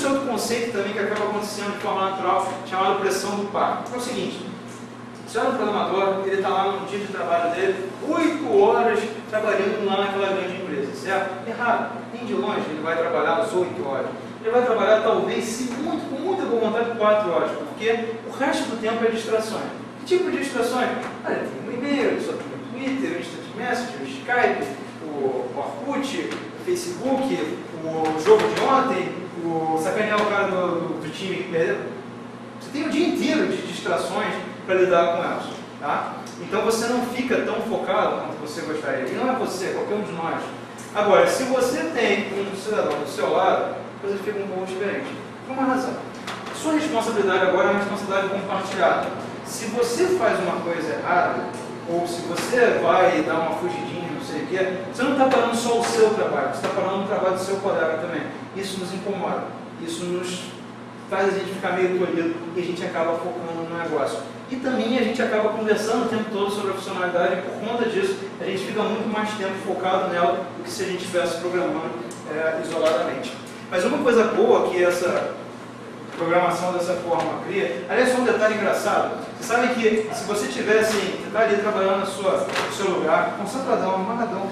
Existe outro conceito também que acaba acontecendo de forma natural, chamado pressão do par. É o seguinte, se olha um programador, ele está lá no dia de trabalho dele, 8 horas trabalhando lá naquela grande empresa, certo? Errado, nem de longe ele vai trabalhar as 8 horas. Ele vai trabalhar talvez, com muita boa vontade, 4 horas, porque o resto do tempo é distrações. Que tipo de distrações? Ele tem um e-mail, ele só tem o Twitter, o Instant Message, o Skype, o Orkut, o Facebook, o jogo de ontem, o sacanear o cara do time que perdeu. Você tem o dia inteiro de distrações para lidar com elas. Tá? Então você não fica tão focado quanto você gostaria. E não é você, é qualquer um de nós. Agora, se você tem um cidadão do seu lado, a coisa fica um pouco diferente. Por uma razão. Sua responsabilidade agora é uma responsabilidade compartilhada. Se você faz uma coisa errada, ou se você vai dar uma fugidinha, não sei o que, você não está parando só o seu trabalho, você está parando o trabalho do seu colega também. Isso nos incomoda. Isso nos faz a gente ficar meio tolhido e a gente acaba focando no negócio. E também a gente acaba conversando o tempo todo sobre a funcionalidade e por conta disso a gente fica muito mais tempo focado nela do que se a gente estivesse programando isoladamente. Mas uma coisa boa que essa programação dessa forma cria, aliás, só um detalhe engraçado, você sabe que se você tivesse, você está ali trabalhando no seu lugar, concentradão, amarradão,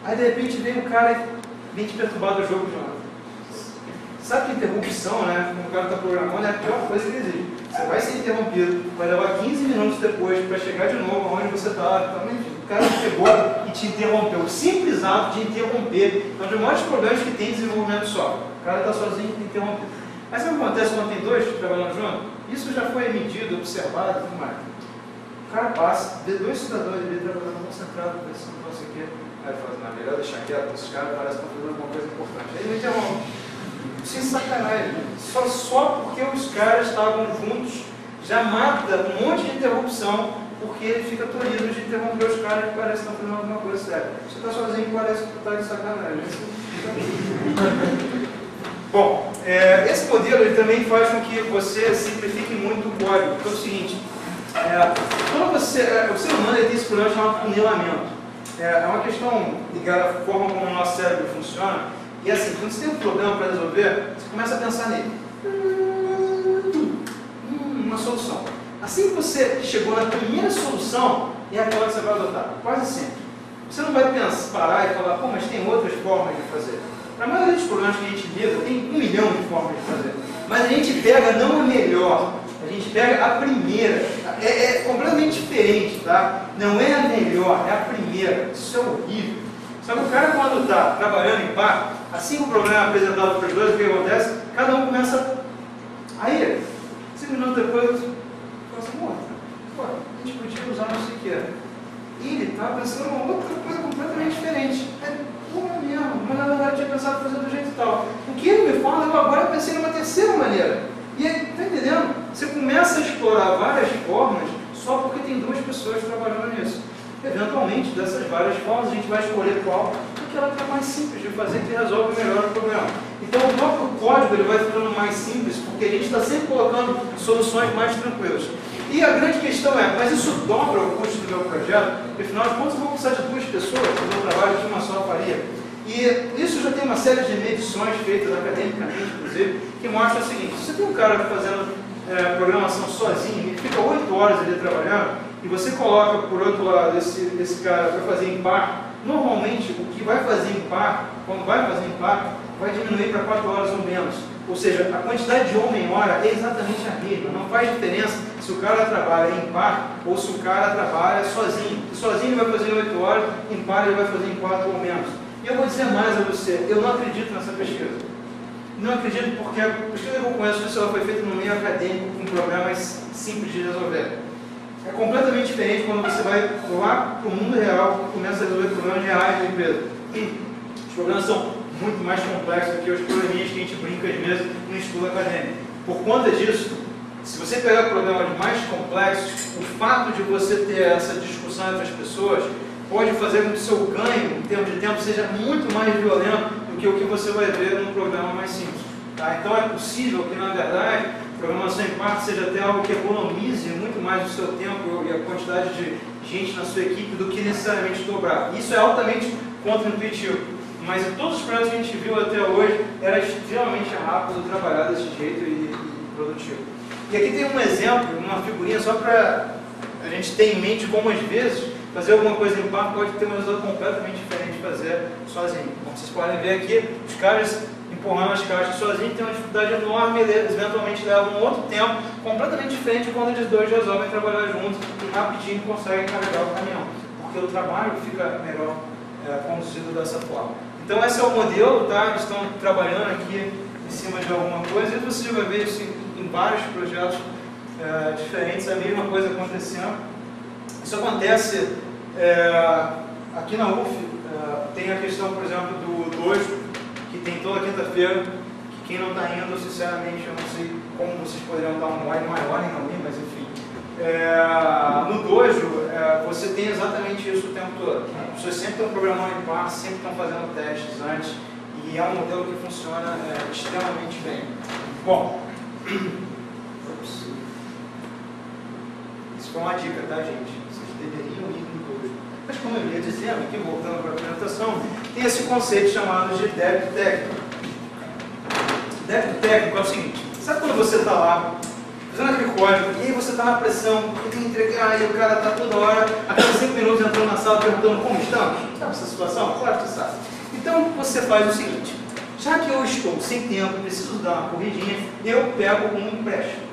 aí de repente vem um cara e vem te perturbar do jogo de ontem. Sabe que interrupção, né, quando o cara está programando, é a pior coisa que existe. Você vai ser interrompido, vai levar 15 minutos depois para chegar de novo onde você está. O cara chegou e te interrompeu. O simples ato de interromper é um dos maiores problemas que tem em desenvolvimento de software. O cara está sozinho e interrompe. Mas sabe o que acontece quando tem dois trabalhando junto? Isso já foi medido, observado e tudo mais. O cara passa, vê 2 cidadãos ali trabalhando concentrado, pensando não sei o quê. Aí ele fala, melhor deixar quieto, esses caras parecem que estão fazendo alguma coisa importante. Aí ele me interrompe. Sem sacanagem, só porque os caras estavam juntos, já mata um monte de interrupção, porque ele fica tolhido de interromper os caras que parecem que estão fazendo alguma coisa séria. Você está sozinho, parece que está de sacanagem. Bom, esse modelo ele também faz com que você simplifique muito o código, porque é o seguinte, quando o ser humano tem esse problema chamado funilamento. É uma questão ligada à forma como o nosso cérebro funciona. E assim, quando você tem um problema para resolver, você começa a pensar nele. Uma solução. Assim que você chegou na primeira solução, é aquela que você vai adotar. Quase sempre. Você não vai parar e falar, pô, mas tem outras formas de fazer. Para a maioria dos problemas que a gente lida, tem 1 milhão de formas de fazer. Mas a gente pega não a melhor, a gente pega a primeira. É completamente diferente, tá? Não é a melhor, é a primeira. Isso é horrível. Só que o cara, quando está trabalhando em par, assim que o problema é apresentado para os dois, o que acontece? Cada um começa. Aí, 5 minutos depois, fala assim, pô, a gente podia usar não sei o que. E ele está pensando em uma outra coisa completamente diferente. Porra mesmo, mas na verdade eu tinha pensado em fazer do jeito tal. O que ele me fala, eu agora pensei numa terceira maneira. E aí, tá entendendo? Você começa a explorar várias formas só porque tem 2 pessoas trabalhando nisso. Eventualmente, dessas várias formas, a gente vai escolher qual, porque ela é mais simples de fazer, que resolve melhor o problema. Então, o próprio código ele vai ficando mais simples, porque a gente está sempre colocando soluções mais tranquilas. E a grande questão é, mas isso dobra o custo do meu projeto? Porque, afinal de contas, eu vou precisar de 2 pessoas para o meu trabalho que uma só faria. E isso já tem uma série de medições feitas academicamente, inclusive, que mostra o seguinte: se você tem um cara fazendo programação sozinho, ele fica 8 horas ali trabalhando, e você coloca por outro lado esse cara para fazer em par, normalmente o que vai fazer em par, quando vai fazer em par, vai diminuir para 4 horas ou menos. Ou seja, a quantidade de homem-hora é exatamente a mesma. Não faz diferença se o cara trabalha em par ou se o cara trabalha sozinho. Se sozinho ele vai fazer em 8 horas, em par ele vai fazer em 4 ou menos. E eu vou dizer mais a você, eu não acredito nessa pesquisa. Não acredito porque a pesquisa que eu conheço disso ela foi feita no meio acadêmico com problemas simples de resolver. É completamente diferente quando você vai lá para o mundo real e começa a resolver problemas reais da empresa. Os problemas são muito mais complexos do que os probleminhas que a gente brinca às vezes no estudo acadêmico. Por conta disso, se você pegar problemas mais complexos, o fato de você ter essa discussão entre as pessoas pode fazer com que o seu ganho, em termos de tempo, seja muito mais violento do que o que você vai ver num programa mais simples. Tá? Então é possível que, na verdade, a programação em parte seja até algo que economize muito mais o seu tempo e a quantidade de gente na sua equipe do que necessariamente dobrar. Isso é altamente contra-intuitivo. mas em todos os projetos que a gente viu até hoje, era extremamente rápido trabalhar desse jeito e produtivo. E aqui tem um exemplo, uma figurinha só para a gente ter em mente como às vezes fazer alguma coisa em par pode ter um resultado completamente diferente de fazer sozinho. Como vocês podem ver aqui, os caras empurrando as caixas sozinhos tem uma dificuldade enorme, eles eventualmente levam um outro tempo completamente diferente quando eles dois resolvem trabalhar juntos e rapidinho conseguem carregar o caminhão, porque o trabalho fica melhor conduzido dessa forma. Então esse é o modelo, tá? Eles estão trabalhando aqui em cima de alguma coisa e você vai ver isso em vários projetos diferentes, a mesma coisa acontecendo. Isso acontece aqui na UF, tem a questão, por exemplo, do Dojo, que tem toda quinta-feira, que quem não está indo, sinceramente, eu não sei como vocês poderiam dar um wine maior em não ir, mas enfim. No Dojo, você tem exatamente isso o tempo todo. As pessoas sempre estão programando em par, sempre estão fazendo testes antes, e é um modelo que funciona extremamente bem. Bom, isso foi uma dica, tá, gente? Vocês deveriam ir no Dojo. Mas como eu ia dizendo, aqui voltando para a apresentação, tem esse conceito chamado de débito técnico. Débito técnico é o seguinte: sabe quando você está lá fazendo aquele código e aí você está na pressão, porque tem que entregar e o cara está toda hora, a cada 5 minutos entrando na sala perguntando como estamos? Sabe essa situação? Claro que você sabe. Então você faz o seguinte: já que eu estou sem tempo, preciso dar uma corridinha, eu pego um empréstimo.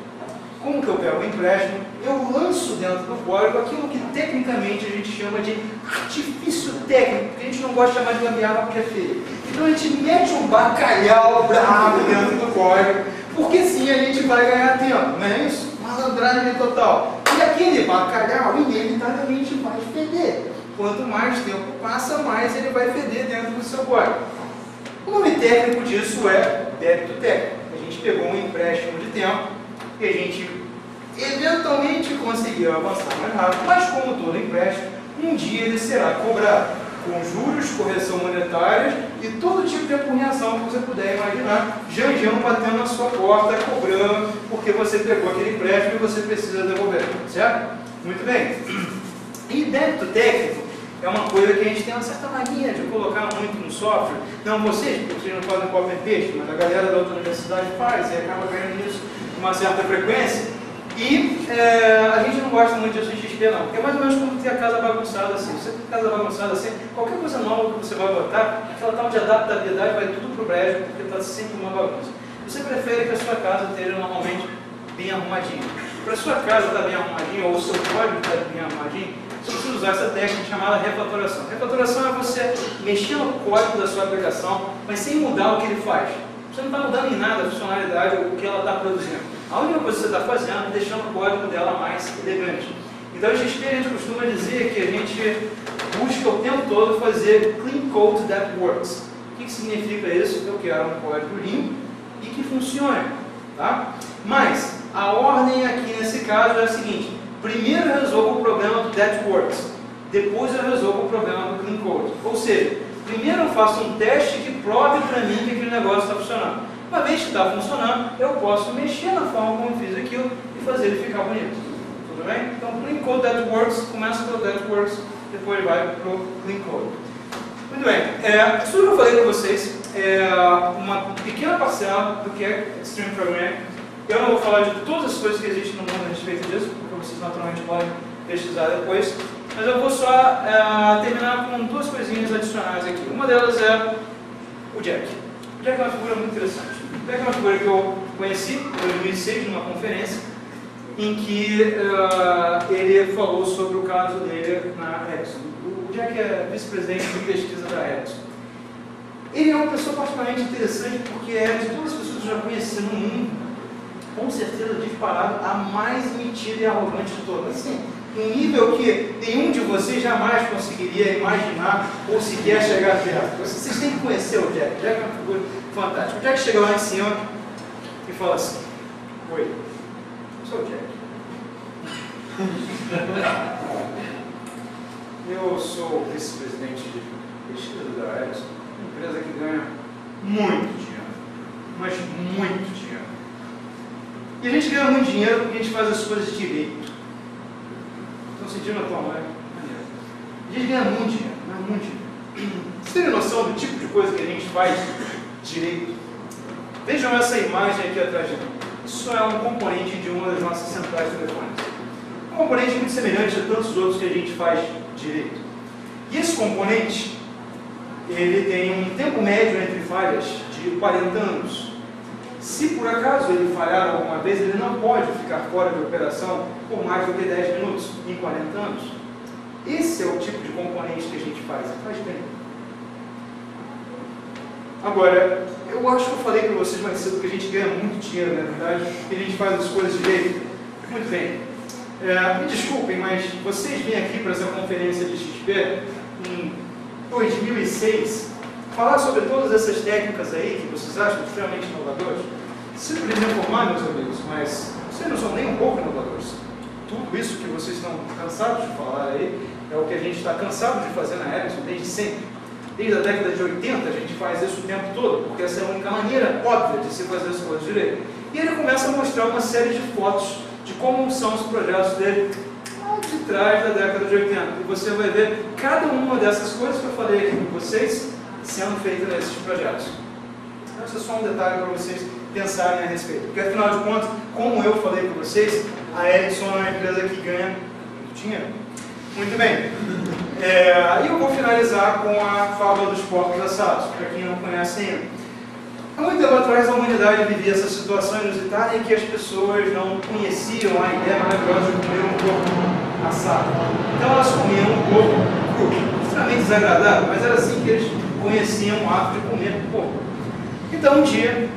Como que eu pego um empréstimo? Eu lanço dentro do código aquilo que tecnicamente a gente chama de artifício técnico, porque a gente não gosta de chamar de gambiarra porque é feio. Então a gente mete um bacalhau bravo dentro do código, porque sim a gente vai ganhar tempo, não é isso? Malandragem total. E aquele bacalhau inevitavelmente vai feder. Quanto mais tempo passa, mais ele vai feder dentro do seu código. O nome técnico disso é débito técnico. A gente pegou um empréstimo de tempo e a gente eventualmente conseguiu avançar mais rápido, mas como todo empréstimo, um dia ele será cobrado com juros, correção monetária e todo tipo de apurreação que você puder imaginar, Janjão batendo na sua porta, cobrando, porque você pegou aquele empréstimo e você precisa devolver, certo? Muito bem. E débito técnico é uma coisa que a gente tem uma certa mania de colocar muito no software. Não vocês, porque vocês não fazem copy and paste, mas a galera da outra universidade faz e acaba ganhando isso com uma certa frequência. E a gente não gosta muito disso em XP não, porque é mais ou menos como ter a casa bagunçada assim. Você tem a casa bagunçada assim, qualquer coisa nova que você vai botar, aquela tal de adaptabilidade vai tudo pro brejo, porque está sempre uma bagunça. Você prefere que a sua casa esteja normalmente bem arrumadinha. Para a sua casa estar bem arrumadinha, ou o seu código estar bem arrumadinho, você precisa usar essa técnica chamada refatoração. Refatoração é você mexer no código da sua aplicação, mas sem mudar o que ele faz. Você não está mudando em nada a funcionalidade ou o que ela está produzindo. A única coisa que você está fazendo é deixando o código dela mais elegante. Então, em XP, a gente costuma dizer que a gente busca o tempo todo fazer clean code that works. O que significa isso? Eu quero um código limpo e que funcione. Tá? Mas, a ordem aqui nesse caso é a seguinte: primeiro eu resolvo o problema do that works, depois eu resolvo o problema do clean code. Ou seja, primeiro eu faço um teste que prove para mim que aquele negócio está funcionando. Uma vez que está funcionando, eu posso mexer na forma como eu fiz aquilo e fazer ele ficar bonito. Tudo bem? Então, clean code that works, começa pelo that works, depois vai para o clean code. Muito bem, isso que eu falei para vocês é uma pequena parcela do que é Extreme Programming. Eu não vou falar de todas as coisas que existem no mundo a respeito disso, porque vocês naturalmente podem pesquisar depois, mas eu vou só terminar com duas coisinhas adicionais aqui. Uma delas é o Jack. O Jack é uma figura muito interessante. O Jack é uma figura que eu conheci em 2006 numa conferência, em que ele falou sobre o caso dele na Ericsson. O Jack é vice-presidente de pesquisa da Ericsson. Ele é uma pessoa particularmente interessante porque é de todas as pessoas que eu já conheci no mundo, com certeza disparado, a mais metida e arrogante de todas. Assim, um nível que nenhum de vocês jamais conseguiria imaginar ou sequer chegar perto. Vocês têm que conhecer o Jack. O Jack é uma figura fantástica. O Jack chega lá em cima e fala assim: oi, eu sou o Jack. Eu sou vice-presidente de pesquisa da Ericsson, uma empresa que ganha muito dinheiro, mas muito dinheiro. E a gente ganha muito dinheiro porque a gente faz as coisas direito. Estão sentindo a tua mãe? A gente ganha muito dinheiro, mas muito dinheiro. terem noção do tipo de coisa que a gente faz direito, vejam essa imagem aqui atrás de mim. Isso é um componente de uma das nossas centrais telefônicas. Um componente muito semelhante a tantos outros que a gente faz direito. E esse componente, ele tem um tempo médio entre falhas de 40 anos. Se por acaso ele falhar alguma vez, ele não pode ficar fora de operação por mais do que 10 minutos em 40 anos. Esse é o tipo de componente que a gente faz bem. Agora, eu acho que eu falei para vocês mais cedo que a gente ganha muito dinheiro, na verdade, que a gente faz as coisas direito. Muito bem. Me desculpem, mas vocês vêm aqui para essa conferência de XP em 2006 falar sobre todas essas técnicas aí que vocês acham extremamente inovadoras. Sinto lhes informar, meus amigos, mas vocês não são nem um pouco inovadores. Tudo isso que vocês estão cansados de falar aí é o que a gente está cansado de fazer na Ericsson desde sempre. Desde a década de 80 a gente faz isso o tempo todo, porque essa é a única maneira óbvia de se fazer as coisas direito. E ele começa a mostrar uma série de fotos de como são os projetos dele lá de trás da década de 80. E você vai ver cada uma dessas coisas que eu falei aqui com vocês sendo feita nesses projetos. Esse é só um detalhe para vocês pensarem a respeito. Porque, afinal de contas, como eu falei para vocês, a Ericsson é uma empresa que ganha muito dinheiro. Muito bem. E eu vou finalizar com a fábula dos porcos assados, para quem não conhece ainda. Há muito tempo atrás, a humanidade vivia essa situação inusitada em que as pessoas não conheciam a ideia maravilhosa de comer um porco assado. Então, elas comiam um porco cru. Extremamente desagradável, mas era assim que eles conheciam o ato de comer porco. Então, um dia,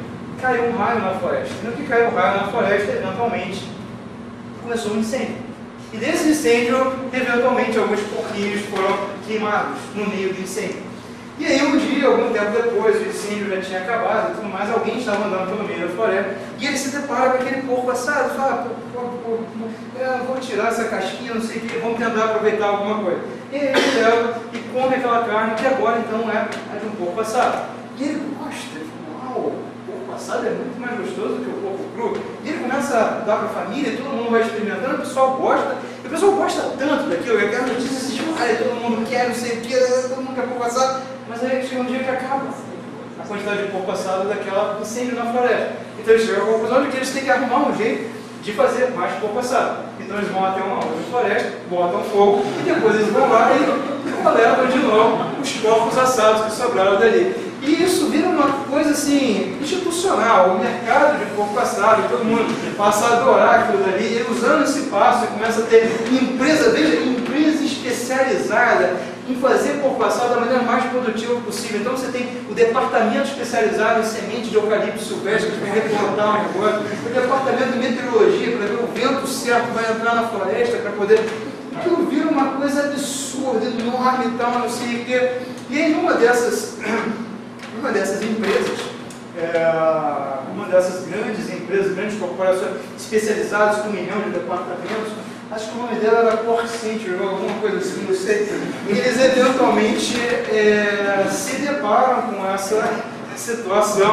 caiu um raio na floresta. E no que caiu um raio na floresta, eventualmente, começou um incêndio. E desse incêndio, eventualmente, alguns porquinhos foram queimados no meio do incêndio. E aí, um dia, algum tempo depois, o incêndio já tinha acabado e tudo mais, alguém estava andando pelo meio da floresta e ele se depara com aquele porco assado e fala, vou tirar essa casquinha, não sei o que, vamos tentar aproveitar alguma coisa. E aí ele leva e come aquela carne que agora, então, é a de um porco assado. E ele gosta, ele fala, uau, o porco assado é muito mais gostoso do que o porco cru. E ele começa a dar para a família, todo mundo vai experimentando, o pessoal gosta, e o pessoal gosta tanto daquilo, e aquela notícia se espalha, todo mundo quer, não sei o que, todo mundo quer porco assado, mas aí chega um dia que acaba a quantidade de porco assado daquela incêndio na floresta. Então eles chegam à conclusão de que eles têm que arrumar um jeito de fazer mais porco assado. Então eles vão até uma outra floresta, botam fogo, e depois eles vão lá e coletam de novo os porcos assados que sobraram dali. E isso vira uma coisa assim, institucional, o mercado de porco assado, todo mundo passa a adorar aquilo dali, e usando esse passo, começa a ter empresa, veja, empresa especializada em fazer porco assado da maneira mais produtiva possível. Então você tem o departamento especializado em semente de eucalipto silvestre, que vai replantar um negócio, o departamento de meteorologia, para ver o vento certo vai entrar na floresta, para poder... Aquilo vira uma coisa absurda, enorme e tal, não sei o quê. E aí uma dessas empresas, uma dessas grandes empresas, grandes corporações especializadas com 1 milhão de departamentos, acho que o nome dela era Pork Century ou alguma coisa assim, não sei. E eles eventualmente se deparam com essa situação.